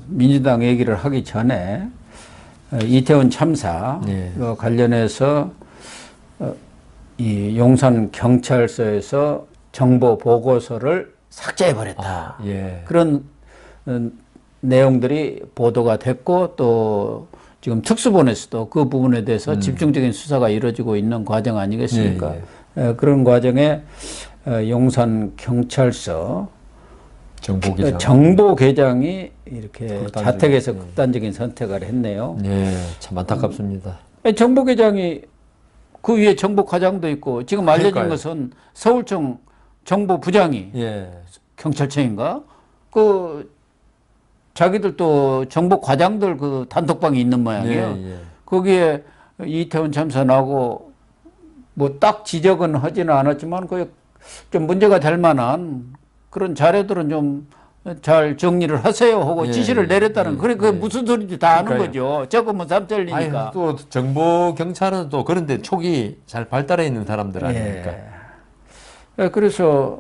민주당 얘기를 하기 전에 이태원 참사 관련해서 이 용산 경찰서에서 정보 보고서를 삭제해 버렸다. 그런 내용들이 보도가 됐고 또 지금 특수본에서도 그 부분에 대해서 집중적인 수사가 이루어지고 있는 과정 아니겠습니까? 그런 과정에 용산 경찰서 정보계장이 이렇게 자택에서 극단적인 선택을 했네요. 참 안타깝습니다. 정보계장이 그 위에 정보과장도 있고 지금 알려진 것은 서울청 정보부장이 경찰청인가? 그 자기들 또 정보과장들 그 단톡방이 있는 모양이에요. 거기에 이태원 참사 나고 뭐 딱 지적은 하지는 않았지만 그 좀 문제가 될 만한 그런 자료들은 좀 잘 정리를 하세요 하고 지시를 내렸다는 그게 무슨 소리인지 다 아는 거죠. 적으면 삼절리니까. 또 정보 경찰은 또 그런데 촉이 잘 발달해 있는 사람들 아닙니까? 그래서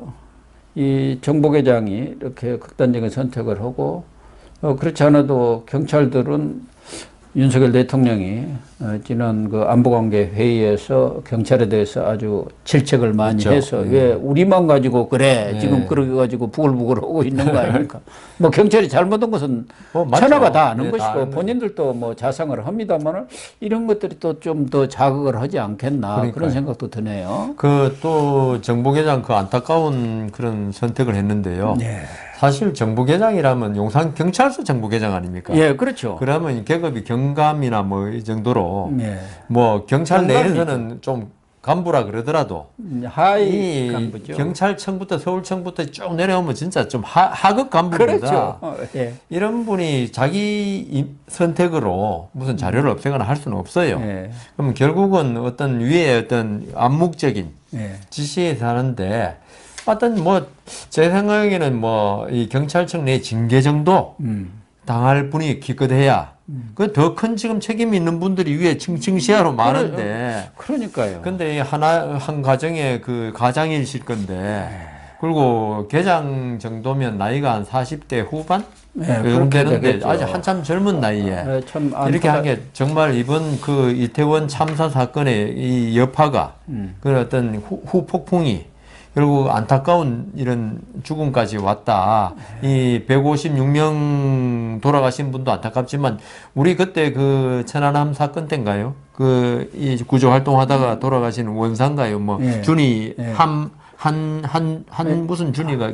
이 정보계장이 이렇게 극단적인 선택을 하고 그렇지 않아도 경찰들은 윤석열 대통령이 지난 그 안보관계 회의에서 경찰에 대해서 아주 질책을 많이 해서 왜 우리만 가지고 그래 지금 그렇게 가지고 부글부글 하고 있는 거 아닙니까? 뭐 경찰이 잘못한 것은 천하가 다 아는 것이고 본인들도 뭐 자상을 합니다만 이런 것들이 또 좀 더 자극을 하지 않겠나 그런 생각도 드네요. 그 또 정보계장 그 안타까운 그런 선택을 했는데요. 사실 정보계장이라면 용산 경찰서 정보계장 아닙니까? 그렇죠. 그러면 계급이 경감이나 뭐 이 정도로 뭐 경찰 내에서는 좀 간부라 그러더라도 하위 간부죠. 경찰청부터 서울청부터 쭉 내려오면 진짜 좀 하급 간부입니다. 그렇죠. 이런 분이 자기 선택으로 무슨 자료를 없애거나 할 수는 없어요. 그럼 결국은 어떤 위에 어떤 암묵적인 지시에서 하는데 하여튼 뭐 제 생각에는 뭐 이 경찰청 내 징계 정도 당할 분이 기껏해야 그 더 큰 지금 책임이 있는 분들이 위에 층층시야로 많은데 그러니까요. 근데 한 가정의 그 가장이실 건데 그리고 계장 정도면 나이가 한 40대 후반? 그 정도 되는데 아주 한참 젊은 나이에 이렇게 한 게 정말 이번 그 이태원 참사 사건의 이 여파가 그 어떤 후폭풍이 결국 안타까운 이런 죽음까지 왔다. 이 156명 돌아가신 분도 안타깝지만 우리 그때 그 천안함 사건 때인가요? 그 이 구조 활동하다가 돌아가신 원사인가요? 뭐 준이 무슨 준이가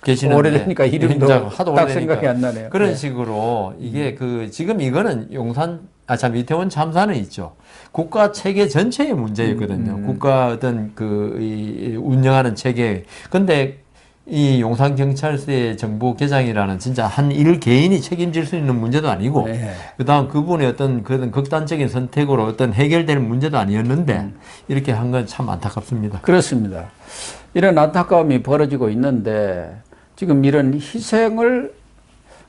계시는데 오래되니까 이름도 하도 딱 생각이 안 나네요. 그런 식으로 이게 그 지금 이거는 이태원 참사는 있죠. 국가 체계 전체의 문제였거든요. 국가 어떤 이 운영하는 체계. 근데 이 용산경찰서의 정보계장이라는 진짜 한 일 개인이 책임질 수 있는 문제도 아니고, 그다음 그분의 어떤 그런 극단적인 선택으로 어떤 해결될 문제도 아니었는데, 이렇게 한 건 참 안타깝습니다. 그렇습니다. 이런 안타까움이 벌어지고 있는데, 지금 이런 희생을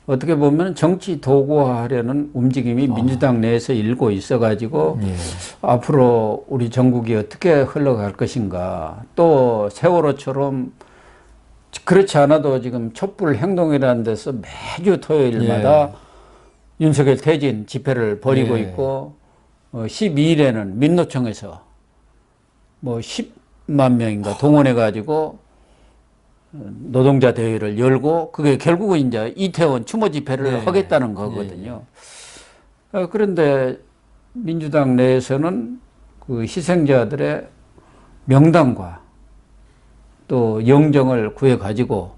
어떻게 보면 정치 도구화하려는 움직임이 민주당 내에서 일고 있어가지고 앞으로 우리 전국이 어떻게 흘러갈 것인가 또 세월호처럼 그렇지 않아도 지금 촛불 행동이라는 데서 매주 토요일마다 윤석열 퇴진 집회를 벌이고 있고 12일에는 민노총에서 뭐 10만 명인가 동원해가지고 노동자 대회를 열고 그게 결국은 이제 이태원 추모 집회를 하겠다는 거거든요. 그런데 민주당 내에서는 그 희생자들의 명단과 또 영정을 구해가지고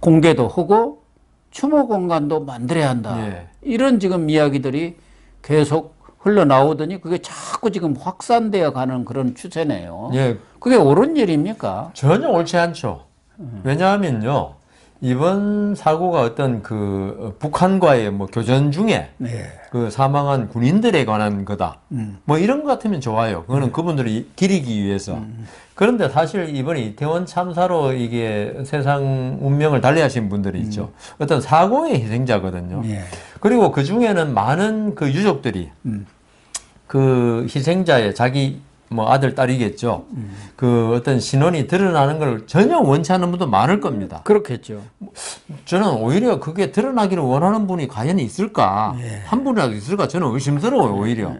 공개도 하고 추모 공간도 만들어야 한다. 이런 지금 이야기들이 계속 흘러나오더니 그게 자꾸 지금 확산되어 가는 그런 추세네요. 그게 옳은 일입니까? 전혀 옳지 않죠. 왜냐하면요, 이번 사고가 어떤 그 북한과의 뭐 교전 중에 그 사망한 군인들에 관한 거다. 뭐 이런 것 같으면 좋아요. 그거는 그분들을 기리기 위해서. 그런데 사실 이번에 이태원 참사로 이게 세상 운명을 달리하신 분들이 있죠. 어떤 사고의 희생자거든요. 그리고 그 중에는 많은 그 유족들이 그 희생자의 자기 뭐 아들, 딸이겠죠. 그 어떤 신원이 드러나는 걸 전혀 원치 않는 분도 많을 겁니다. 그렇겠죠. 저는 오히려 그게 드러나기를 원하는 분이 과연 있을까? 예. 한 분이라도 있을까? 저는 의심스러워요, 오히려.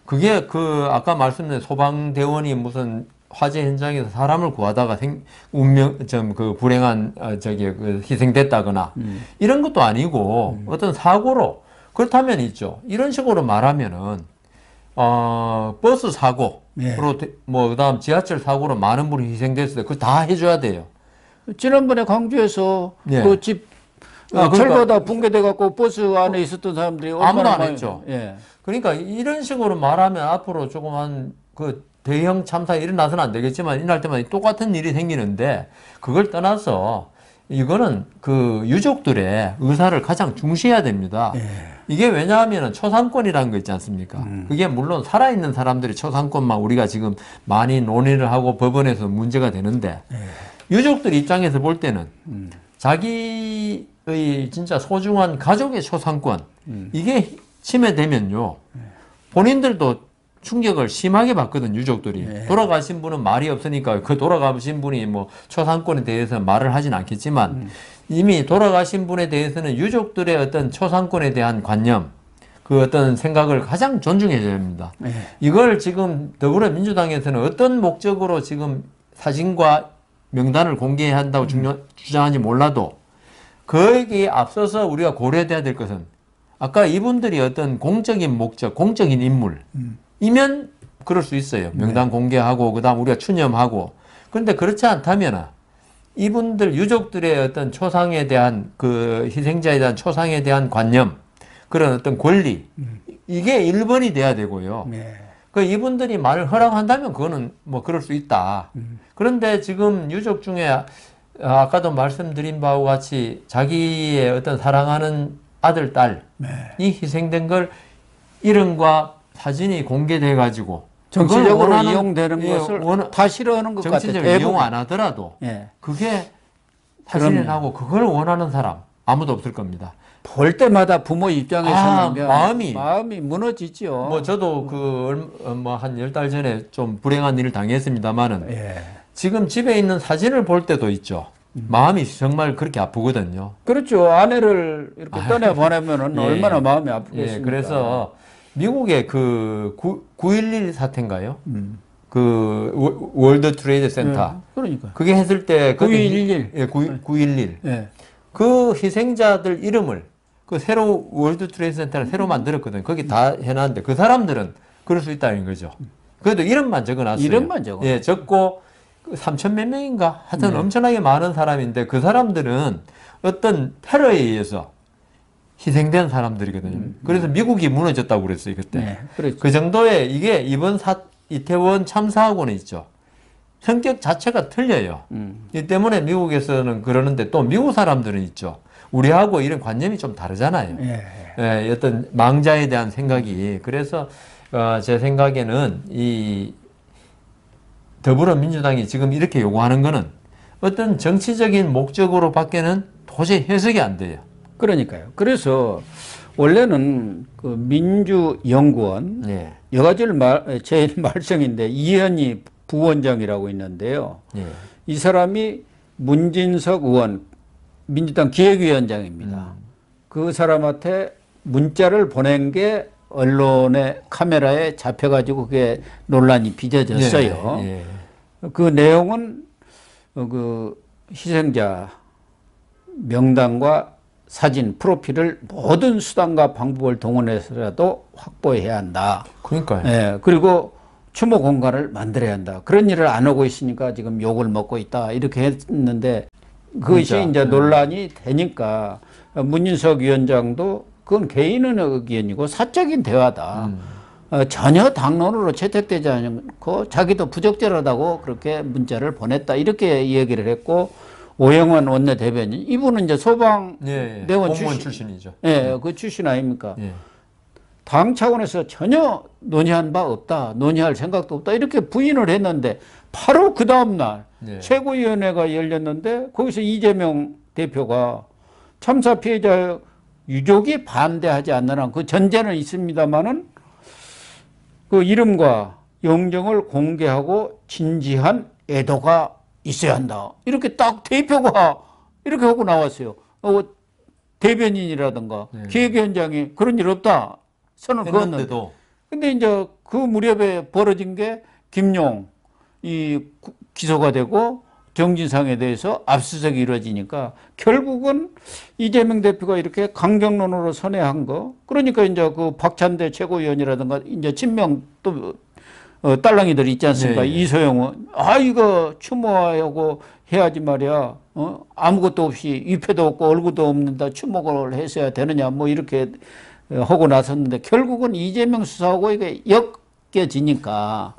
그게 그 아까 말씀드린 소방대원이 무슨 화재 현장에서 사람을 구하다가 그 불행한 그 희생됐다거나 이런 것도 아니고 어떤 사고로 그렇다면 있죠. 이런 식으로 말하면은 버스 사고로 예. 뭐 그다음 지하철 사고로 많은 분이 희생됐을 때 그거 다 해줘야 돼요. 지난번에 광주에서 예. 그 집 그러니까 철거다 붕괴돼 갖고 버스 안에 있었던 사람들이 아무도 안 많이, 했죠. 예. 그러니까 이런 식으로 말하면 앞으로 조그만 그 대형 참사 일어나서는 안 되겠지만 일어날 때마다 똑같은 일이 생기는데 그걸 떠나서 이거는 그 유족들의 의사를 가장 중시해야 됩니다. 예. 이게 왜냐하면 초상권이라는 거 있지 않습니까? 그게 물론 살아있는 사람들이 초상권만 우리가 지금 많이 논의를 하고 법원에서 문제가 되는데 유족들 입장에서 볼 때는 자기의 진짜 소중한 가족의 초상권 이게 침해되면요 본인들도 충격을 심하게 받거든 유족들이. 돌아가신 분은 말이 없으니까 그 돌아가신 분이 뭐 초상권에 대해서 말을 하진 않겠지만 이미 돌아가신 분에 대해서는 유족들의 어떤 초상권에 대한 관념 그 어떤 생각을 가장 존중해야 됩니다. 이걸 지금 더불어민주당에서는 어떤 목적으로 지금 사진과 명단을 공개해야 한다고 주장하는지 몰라도 거기에 앞서서 우리가 고려해야 될 것은 아까 이분들이 어떤 공적인 목적, 공적인 인물이면 그럴 수 있어요. 명단 공개하고 그다음 우리가 추념하고. 그런데 그렇지 않다면 이분들 유족들의 어떤 초상에 대한 그 희생자에 대한 초상에 대한 관념, 그런 어떤 권리 이게 1번이 돼야 되고요. 그 이분들이 말을 허락한다면 그거는 뭐 그럴 수 있다. 그런데 지금 유족 중에 아까도 말씀드린 바와 같이 자기의 어떤 사랑하는 아들, 딸이 희생된 걸 이름과 사진이 공개돼 가지고 정치적으로 이용되는 것을 다 싫어하는 것 같아요. 정치적으로 이용 안 하더라도 그게 사진에 나오고 그걸 원하는 사람 아무도 없을 겁니다. 볼 때마다 부모 입장에서는 마음이 무너지죠. 뭐 저도 뭐 한 10달 전에 좀 불행한 일을 당했습니다만은 지금 집에 있는 사진을 볼 때도 있죠. 마음이 정말 그렇게 아프거든요. 그렇죠. 아내를 이렇게 떠내 보내면은 얼마나 마음이 아프겠습니까. 그래서 미국의 그 9.11 사태인가요? 그 월드 트레이드 센터. 그러니까. 그게 했을 때 9.11. 9.11. 그 희생자들 이름을 그 새로 월드 트레이드 센터를 새로 만들었거든요. 거기 다 해놨는데 그 사람들은 그럴 수 있다는 거죠. 그래도 이름만 적어놨어요. 이름만 적어. 적고 3천 몇 명인가? 하여튼 엄청나게 많은 사람인데 그 사람들은 어떤 테러에 의해서 희생된 사람들이거든요. 그래서 미국이 무너졌다고 그랬어요, 그때. 그 정도의 이게 이번 이태원 참사하고는 있죠. 성격 자체가 틀려요. 이 때문에 미국에서는 그러는데 또 미국 사람들은 있죠. 우리하고 이런 관념이 좀 다르잖아요. 어떤 망자에 대한 생각이. 그래서 제 생각에는 이 더불어민주당이 지금 이렇게 요구하는 거는 어떤 정치적인 목적으로 밖에는 도저히 해석이 안 돼요. 그러니까요. 그래서 원래는 그 민주연구원 여가지를 제일 말썽인데 이현희 부원장이라고 있는데요. 이 사람이 문진석 의원 민주당 기획위원장입니다. 그 사람한테 문자를 보낸 게 언론의 카메라에 잡혀가지고 그게 논란이 빚어졌어요. 그 내용은 그 희생자 명단과 사진, 프로필을 모든 수단과 방법을 동원해서라도 확보해야 한다. 그러니까요. 그리고 추모 공간을 만들어야 한다. 그런 일을 안 하고 있으니까 지금 욕을 먹고 있다. 이렇게 했는데 그것이 이제 논란이 되니까 문인석 위원장도 그건 개인의 의견이고 사적인 대화다. 전혀 당론으로 채택되지 않고 자기도 부적절하다고 그렇게 문자를 보냈다. 이렇게 얘기를 했고 오영환 원내대변인 이분은 이제 소방대원 공무원 출신이죠. 그 출신 아닙니까? 당 차원에서 전혀 논의한 바 없다. 논의할 생각도 없다. 이렇게 부인을 했는데 바로 그 다음날 최고위원회가 열렸는데 거기서 이재명 대표가 참사 피해자 유족이 반대하지 않는 한 그 전제는 있습니다만은 그 이름과 영정을 공개하고 진지한 애도가 있어야 한다. 이렇게 딱 대표가 이렇게 하고 나왔어요. 대변인이라든가 네. 기획위원장이 그런 일 없다. 선을 그었는데. 근데 이제 그 무렵에 벌어진 게 김용 기소가 되고 정진상에 대해서 압수수색이 이루어지니까 결국은 이재명 대표가 이렇게 강경론으로 선회한 거. 그러니까 이제 그 박찬대 최고위원이라든가 이제 친명 또 딸랑이들 있지 않습니까? 네. 이소영은 이거 추모하고 해야지 말이야. 아무것도 없이 위패도 없고 얼굴도 없는다 추모를 했어야 되느냐 뭐 이렇게 하고 나섰는데 결국은 이재명 수사하고 이게 엮여지니까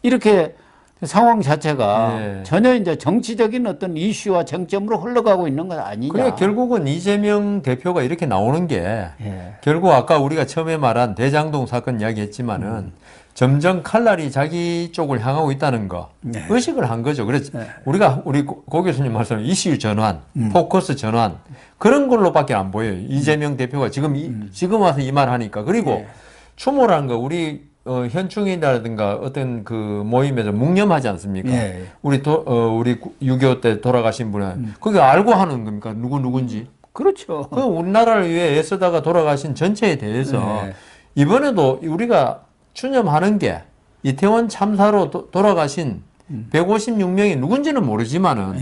이렇게 상황 자체가 전혀 이제 정치적인 어떤 이슈와 쟁점으로 흘러가고 있는 건 아니냐. 그래 결국은 이재명 대표가 이렇게 나오는 게 결국 아까 우리가 처음에 말한 대장동 사건 이야기했지만은 점점 칼날이 자기 쪽을 향하고 있다는 거 의식을 한 거죠. 그래서 우리 고 교수님 말씀 이슈 전환, 포커스 전환 그런 걸로밖에 안 보여요. 이재명 대표가 지금 와서 이 말 하니까 그리고 추모라는 거 우리 현충이라든가 어떤 그 모임에서 묵념하지 않습니까? 우리 6.25 때 돌아가신 분은 그게 알고 하는 겁니까? 누군지? 그렇죠. 그 우리나라를 위해 애쓰다가 돌아가신 전체에 대해서 이번에도 우리가 추념하는 게 이태원 참사로 돌아가신 156명이 누군지는 모르지만은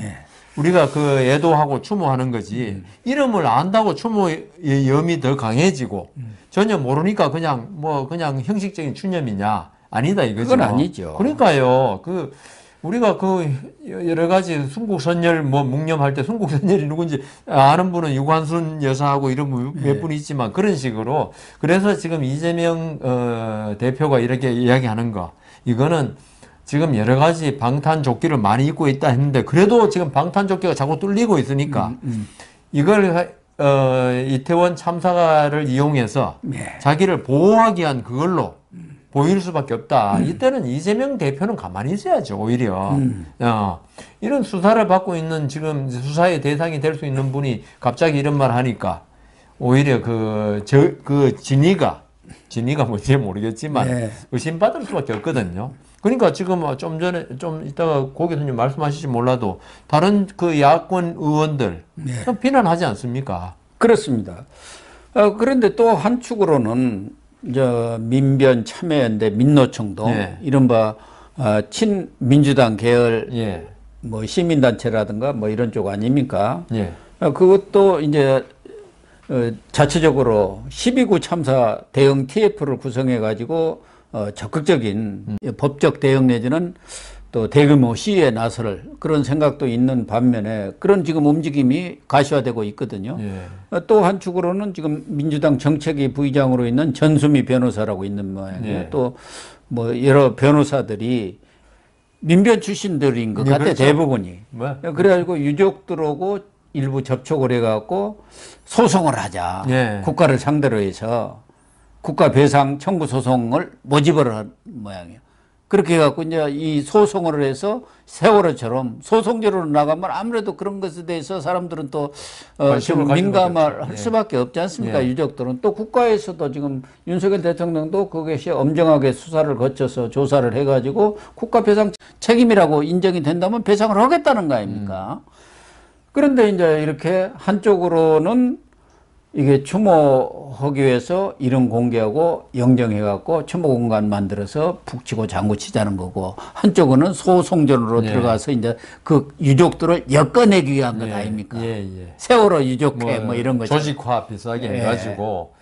우리가 그 애도하고 추모하는 거지 이름을 안다고 추모의 염이 더 강해지고 전혀 모르니까 그냥 형식적인 추념이냐 아니다 이거죠. 그건 아니죠. 그러니까요. 우리가 여러 가지 순국선열 묵념할 때 순국선열이 누군지 아는 분은 유관순 여사하고 이런 몇 분 있지만 그런 식으로 그래서 지금 이재명 대표가 이렇게 이야기하는 거 이거는 지금 여러 가지 방탄조끼를 많이 입고 있다 했는데 그래도 지금 방탄조끼가 자꾸 뚫리고 있으니까 이걸 이태원 참사를 이용해서 자기를 보호하기 위한 그걸로 보일 수밖에 없다. 이때는 이재명 대표는 가만히 있어야죠, 오히려. 이런 수사를 받고 있는 지금 수사의 대상이 될 수 있는 분이 갑자기 이런 말 하니까 오히려 진위가 뭔지 모르겠지만 의심받을 수밖에 없거든요. 그러니까 지금 좀 이따가 고 교수님 말씀하실지 몰라도 다른 그 야권 의원들 좀 비난하지 않습니까? 그렇습니다. 그런데 또 한 축으로는 민변 참여연대 민노총도 이른바 친민주당 계열 뭐 시민단체라든가 뭐 이런 쪽 아닙니까? 그것도 이제 자체적으로 12구 참사 대응 TF를 구성해 가지고 적극적인 법적 대응 내지는 또 대규모 시위에 나설 그런 생각도 있는 반면에 그런 지금 움직임이 가시화되고 있거든요. 또 한 축으로는 지금 민주당 정책위 부의장으로 있는 전수미 변호사라고 있는 모양이에요. 또 뭐 여러 변호사들이 민변 출신들인 것 같아 그렇죠. 대부분이. 그래가지고 유족들하고 일부 접촉을 해갖고 소송을 하자. 국가를 상대로 해서 국가 배상 청구 소송을 모집을 한 모양이에요. 그렇게 해갖고 이제 이 소송을 해서 세월호처럼 소송제로 나가면 아무래도 그런 것에 대해서 사람들은 또 좀 민감할 할 수밖에 없지 않습니까? 유족들은 또 국가에서도 지금 윤석열 대통령도 그것이 엄정하게 수사를 거쳐서 조사를 해가지고 국가 배상 책임이라고 인정이 된다면 배상을 하겠다는 거 아닙니까? 그런데 이제 이렇게 한쪽으로는 이게 추모하기 위해서 이름 공개하고 영정해갖고 추모 공간 만들어서 북치고 장구치자는 거고 한쪽은 소송전으로 들어가서 이제 그 유족들을 엮어내기 위한 것 아닙니까? 세월호 유족회 뭐 이런 거죠. 조직화 비슷하게 해가지고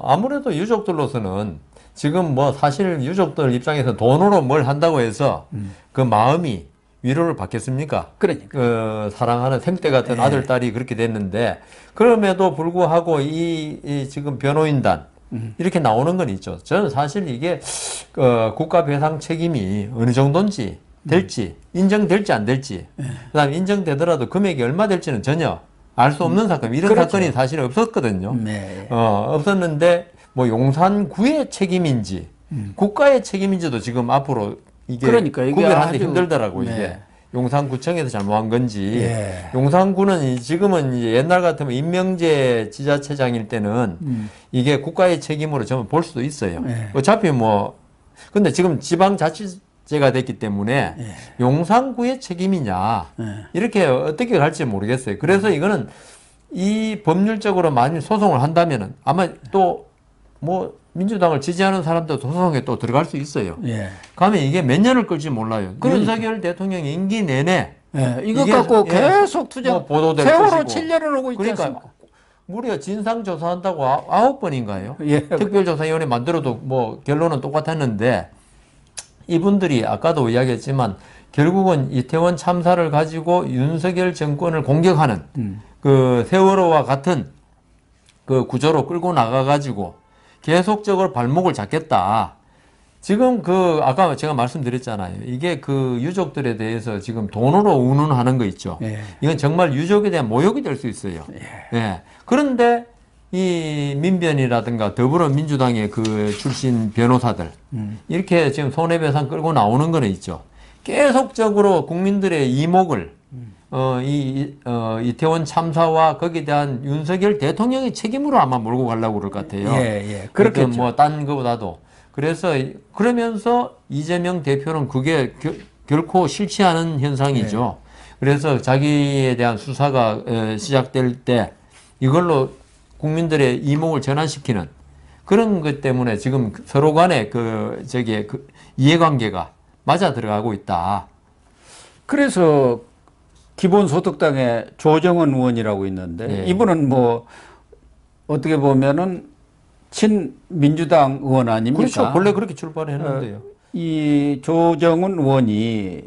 아무래도 유족들로서는 지금 뭐 사실 유족들 입장에서 돈으로 뭘 한다고 해서 그 마음이 위로를 받겠습니까? 그러니까. 사랑하는 생때 같은 아들, 딸이 그렇게 됐는데, 그럼에도 불구하고 지금 변호인단, 이렇게 나오는 건 있죠. 저는 사실 이게, 국가 배상 책임이 어느 정도인지, 될지, 인정될지 안 될지, 그 다음에 인정되더라도 금액이 얼마 될지는 전혀 알 수 없는 사건, 이런 그렇죠. 사건이 사실 없었거든요. 없었는데, 뭐 용산구의 책임인지, 국가의 책임인지도 지금 앞으로 이게 구별하기 힘들더라고 이게 용산구청에서 잘못한 건지 용산구는 지금은 이제 옛날 같으면 임명재 지자체장일 때는 이게 국가의 책임으로 저는 볼 수도 있어요. 어차피 뭐 근데 지금 지방자치제가 됐기 때문에 예. 용산구의 책임이냐 이렇게 어떻게 갈지 모르겠어요. 그래서 이거는 이 법률적으로 만일 소송을 한다면은 아마 또 뭐 민주당을 지지하는 사람도 소송에 또 들어갈 수 있어요. 예. 그러면 이게 몇 년을 끌지 몰라요. 그러니까. 윤석열 대통령 임기 내내 이것 갖고 계속 투쟁, 뭐 보도될 세월호 것이고. 7년을 오고 있지 그러니까 않습니까? 무려 진상조사한다고 9번인가요? 예. 특별조사위원회 만들어도 뭐 결론은 똑같았는데 이분들이 아까도 이야기했지만 결국은 이태원 참사를 가지고 윤석열 정권을 공격하는 그 세월호와 같은 그 구조로 끌고 나가가지고 계속적으로 발목을 잡겠다. 지금 그 아까 제가 말씀드렸잖아요. 이게 그 유족들에 대해서 지금 돈으로 운운하는 거 있죠. 예. 이건 정말 유족에 대한 모욕이 될 수 있어요. 예. 그런데 이 민변이라든가 더불어민주당의 그 출신 변호사들 이렇게 지금 손해배상 끌고 나오는 거는 있죠. 계속적으로 국민들의 이목을 이태원 참사와 거기에 대한 윤석열 대통령의 책임으로 아마 몰고 가려고 그럴 것 같아요. 예. 그렇겠죠. 뭐딴 거보다도. 그래서 그러면서 이재명 대표는 그게 결코 싫지 않은 현상이죠. 그래서 자기에 대한 수사가 시작될 때 이걸로 국민들의 이목을 전환시키는 그런 것 때문에 지금 서로 간에 그 이해관계가 맞아 들어가고 있다. 그래서 기본소득당의 조정은 의원이라고 있는데 이분은 뭐 어떻게 보면은 친민주당 의원 아닙니까? 그렇죠. 원래 그렇게 출발을 했는데요. 이 조정은 의원이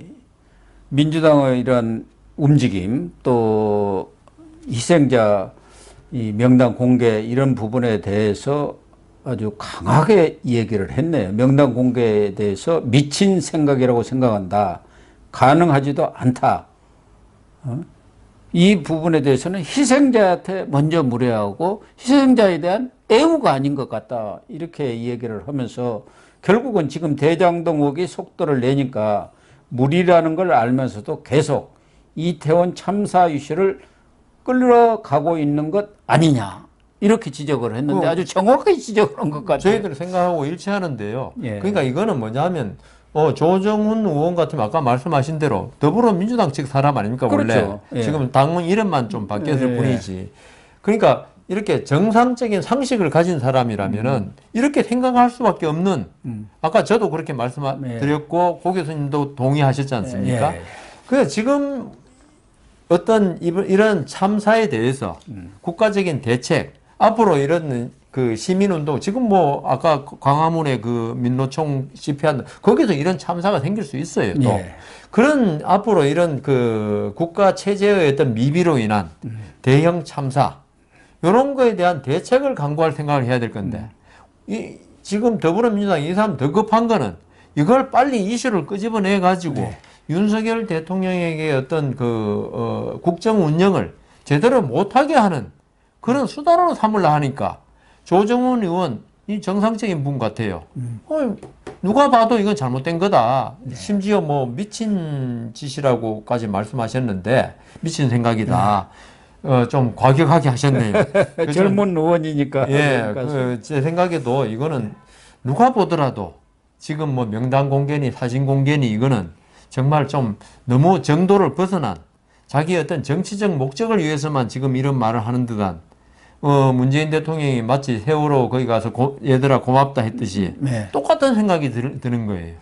민주당의 이런 움직임 또 희생자 이 명단 공개 이런 부분에 대해서 아주 강하게 얘기를 했네요. 명단 공개에 대해서 미친 생각이라고 생각한다. 가능하지도 않다. 이 부분에 대해서는 희생자한테 먼저 무례하고 희생자에 대한 애우가 아닌 것 같다. 이렇게 얘기를 하면서 결국은 지금 대장동 의혹이 속도를 내니까 무리라는 걸 알면서도 계속 이태원 참사 이슈를 끌어가고 있는 것 아니냐. 이렇게 지적을 했는데 아주 정확하게 지적을 한 것 같아요. 저희들 생각하고 일치하는데요. 예. 그러니까 이거는 뭐냐면 조정훈 의원 같으면 아까 말씀하신 대로 더불어민주당 측 사람 아닙니까? 그렇죠. 원래 예. 지금 당원 이름만 좀 바뀌었을 뿐이지. 그러니까 이렇게 정상적인 상식을 가진 사람이라면은 이렇게 생각할 수밖에 없는 아까 저도 그렇게 말씀드렸고 고 교수님도 동의하셨지 않습니까? 그래서 지금 어떤 이런 참사에 대해서 국가적인 대책 앞으로 이런 그 시민운동 지금 뭐 아까 광화문에 그 민노총 집회한 거기서 이런 참사가 생길 수 있어요. 또 그런 앞으로 이런 그 국가 체제의 어떤 미비로 인한 대형 참사 이런 거에 대한 대책을 강구할 생각을 해야 될 건데 지금 더불어민주당이 이 사람 더 급한 거는 이걸 빨리 이슈를 끄집어내 가지고 윤석열 대통령에게 어떤 국정 운영을 제대로 못하게 하는 그런 수단으로 삼으려 하니까 조정훈 의원 이 정상적인 분 같아요. 누가 봐도 이건 잘못된 거다. 심지어 뭐 미친 짓이라고까지 말씀하셨는데 미친 생각이다. 좀 과격하게 하셨네요. 젊은 의원이니까. 제 생각에도 이거는 누가 보더라도 지금 뭐 명단 공개니 사진 공개니 이거는 정말 좀 너무 정도를 벗어난 자기 어떤 정치적 목적을 위해서만 지금 이런 말을 하는 듯한 문재인 대통령이 마치 세월호 거기 가서 얘들아 고맙다 했듯이 똑같은 생각이 드는 거예요.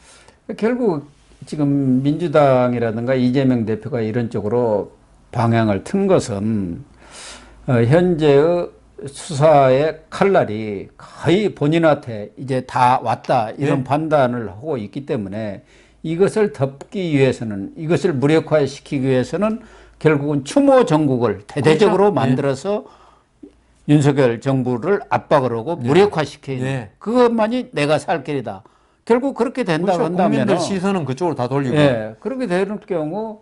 결국 지금 민주당이라든가 이재명 대표가 이런 쪽으로 방향을 튼 것은 현재의 수사의 칼날이 거의 본인한테 이제 다 왔다 이런 판단을 하고 있기 때문에 이것을 덮기 위해서는 이것을 무력화시키기 위해서는 결국은 추모 정국을 대대적으로 만들어서 윤석열 정부를 압박을 하고 무력화시키는 그것만이 내가 살 길이다. 결국 그렇게 된다고 한다면 국민들 시선은 그쪽으로 다 돌리고 그렇게 되는 경우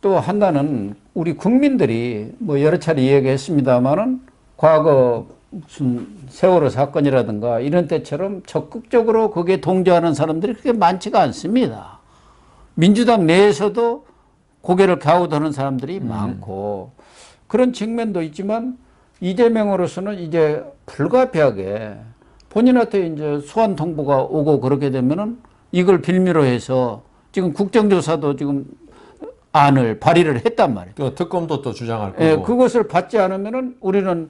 또 한다는 우리 국민들이 뭐 여러 차례 이야기했습니다만은 과거 무슨 세월호 사건이라든가 이런 때처럼 적극적으로 거기에 동조하는 사람들이 그렇게 많지가 않습니다. 민주당 내에서도 고개를 갸우드는 사람들이 많고 그런 측면도 있지만 이재명으로서는 이제 불가피하게 본인한테 이제 소환 통보가 오고 그렇게 되면은 이걸 빌미로 해서 지금 국정조사도 지금 안을 발의를 했단 말이에요. 그 특검도 또 주장할 거고. 예, 그것을 받지 않으면은 우리는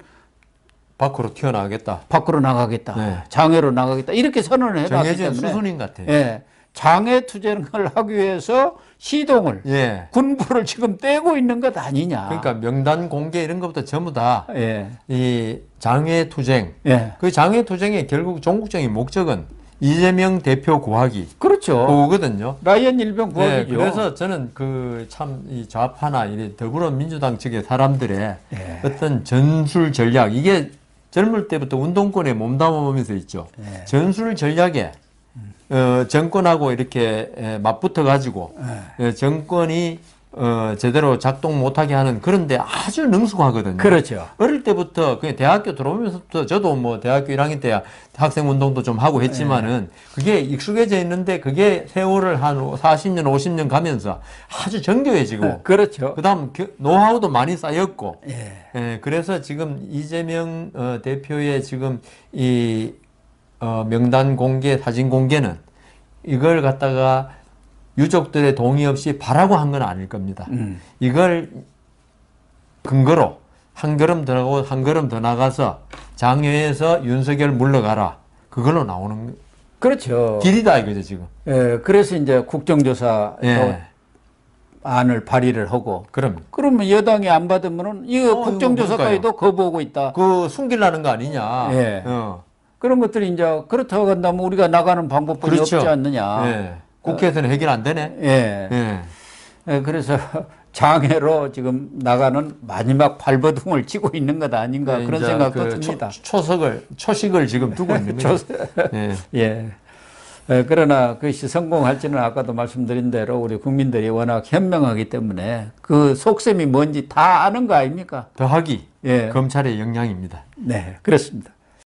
밖으로 튀어나가겠다. 밖으로 나가겠다. 네. 장외로 나가겠다. 이렇게 선언을 해놨기 정해진 때문에. 수순인 것 같아요. 예, 장외 투쟁을 하기 위해서 시동을 예. 군부를 지금 떼고 있는 것 아니냐. 그러니까 명단 공개 이런 것부터 전부 다 예. 이 장외 투쟁. 예. 그 장외 투쟁의 결국 종국적인 목적은 이재명 대표 구하기. 그렇죠. 그거거든요. 라이언 일병 구하기죠. 네, 그래서 저는 그 참 이 좌파나 이 더불어민주당 측의 사람들의 예. 어떤 전술 전략, 이게 젊을 때부터 운동권에 몸담아보면서 있죠. 예. 전술 전략에 정권하고 이렇게 맞붙어 가지고 정권이 제대로 작동 못하게 하는, 그런데 아주 능숙하거든요. 그렇죠. 어릴 때부터 그냥 대학교 들어오면서부터 저도 뭐 대학교 1학년 때 학생 운동도 좀 하고 했지만은 그게 익숙해져 있는데 그게 세월을 한 40년, 50년 가면서 아주 정교해지고 그렇죠. 그다음 노하우도 많이 쌓였고 예. 그래서 지금 이재명 대표의 지금 이 명단 공개, 사진 공개는 이걸 갖다가 유족들의 동의 없이 바라고 한 건 아닐 겁니다. 이걸 근거로 한 걸음 더 나가고 한 걸음 더 나가서 장외에서 윤석열 물러가라, 그걸로 나오는 그렇죠. 길이다 이거죠 지금. 예, 그래서 이제 국정조사 예. 안을 발의를 하고. 그럼 그러면 여당이 안 받으면은 이거 국정조사까지도 거부하고 있다. 그 숨기려는 거 아니냐. 예. 그런 것들이 이제 그렇다고 한다면 우리가 나가는 방법뿐이 그렇죠. 없지 않느냐. 예. 국회에서는 해결 안 되네. 예. 예. 예, 그래서 장애로 지금 나가는 마지막 발버둥을 치고 있는 것 아닌가, 그런 생각도 듭니다. 초식을 지금 두고 있는 거죠. 예. 예. 예, 그러나 그것이 성공할지는 아까도 말씀드린 대로 우리 국민들이 워낙 현명하기 때문에 그 속셈이 뭔지 다 아는 거 아닙니까? 더하기 예. 검찰의 역량입니다. 네, 그렇습니다.